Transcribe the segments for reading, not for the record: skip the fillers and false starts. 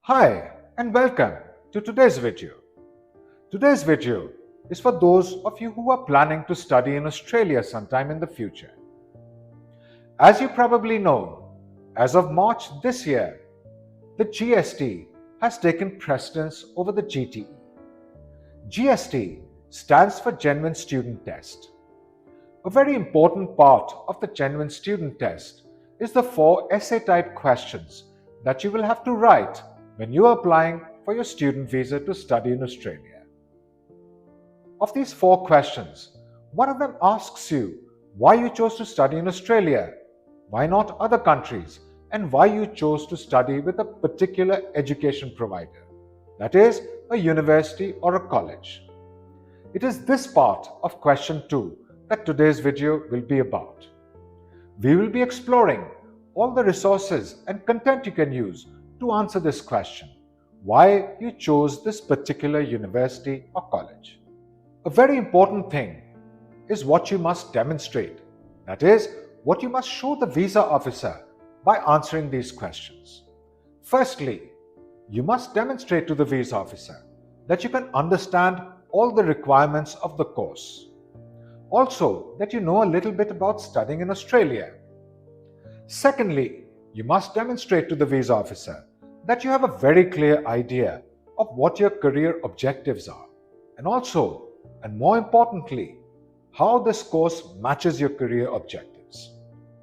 Hi and welcome to today's video. Today's video is for those of you who are planning to study in Australia sometime in the future. As you probably know, as of March this year, the GST has taken precedence over the GTE. GST stands for Genuine Student Test. A very important part of the Genuine Student Test is the 4 essay-type questions that you will have to write when you are applying for your student visa to study in Australia. Of these 4 questions, one of them asks you why you chose to study in Australia, why not other countries, and why you chose to study with a particular education provider, that is, a university or a college. It is this part of question 2 that today's video will be about. We will be exploring all the resources and content you can use to answer this question, why you chose this particular university or college. A very important thing is what you must demonstrate, that is, what you must show the visa officer by answering these questions. Firstly, you must demonstrate to the visa officer that you can understand all the requirements of the course. Also, that you know a little bit about studying in Australia. Secondly, you must demonstrate to the visa officer that you have a very clear idea of what your career objectives are, and also, and more importantly, how this course matches your career objectives.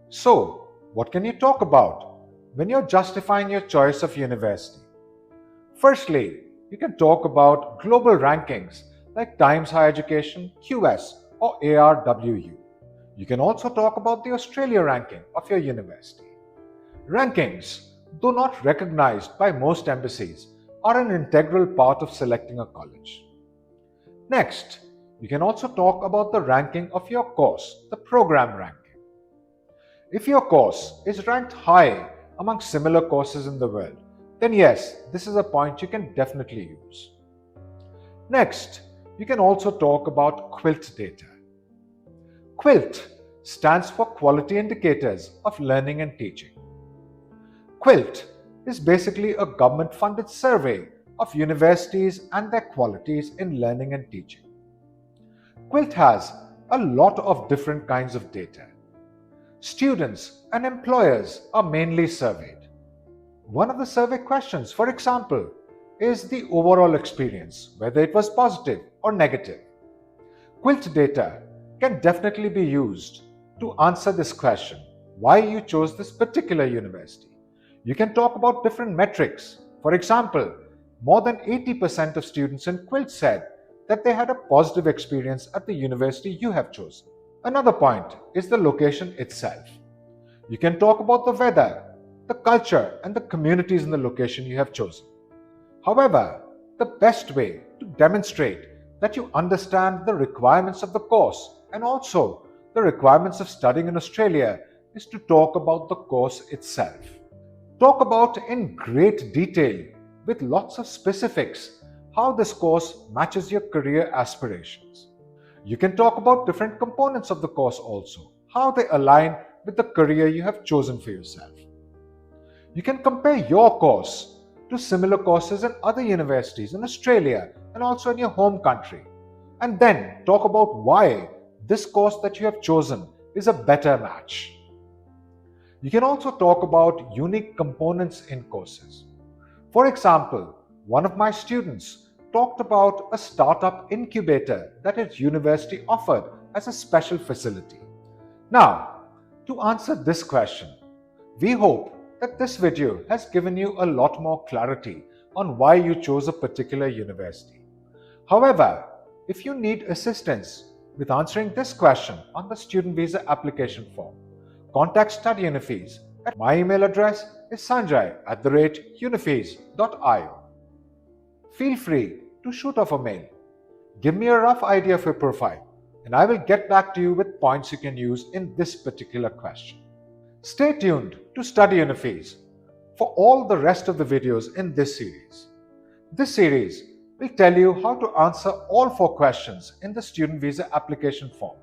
So, what can you talk about when you're justifying your choice of university? Firstly, you can talk about global rankings like Times Higher Education, QS, or ARWU. You can also talk about the Australia ranking of your university. Rankings, though not recognized by most embassies, are an integral part of selecting a college. Next, you can also talk about the ranking of your course, the program ranking. If your course is ranked high among similar courses in the world, then yes, this is a point you can definitely use. Next, you can also talk about QUILT data. QUILT stands for Quality Indicators of Learning and Teaching. QUILT is basically a government-funded survey of universities and their qualities in learning and teaching. QUILT has a lot of different kinds of data. Students and employers are mainly surveyed. One of the survey questions, for example, is the overall experience, whether it was positive or negative. QUILT data can definitely be used to answer this question, why you chose this particular university. You can talk about different metrics. For example, more than 80% of students in QUILT said that they had a positive experience at the university you have chosen. Another point is the location itself. You can talk about the weather, the culture, and the communities in the location you have chosen. However, the best way to demonstrate that you understand the requirements of the course and also the requirements of studying in Australia is to talk about the course itself. Talk about in great detail with lots of specifics how this course matches your career aspirations. You can talk about different components of the course also, how they align with the career you have chosen for yourself. You can compare your course to similar courses in other universities in Australia and also in your home country, and then talk about why this course that you have chosen is a better match. You can also talk about unique components in courses. For example, one of my students talked about a startup incubator that his university offered as a special facility. Now, to answer this question, we hope that this video has given you a lot more clarity on why you chose a particular university. However, if you need assistance with answering this question on the student visa application form, contact Study Unifees. My email address is sanjay@unifees.io. Feel free to shoot off a mail. Give me a rough idea of your profile, and I will get back to you with points you can use in this particular question. Stay tuned to Study Unifees for all the rest of the videos in this series. This series will tell you how to answer all 4 questions in the student visa application form.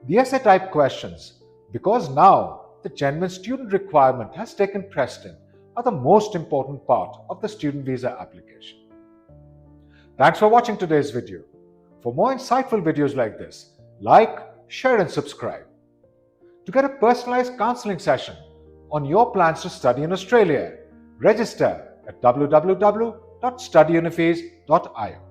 The essay type questions, because now the genuine student requirement has taken precedent, are the most important part of the student visa application. Thanks for watching today's video. For more insightful videos like this, like, share and subscribe. To get a personalized counseling session on your plans to study in Australia, register at www.studyunifees.io.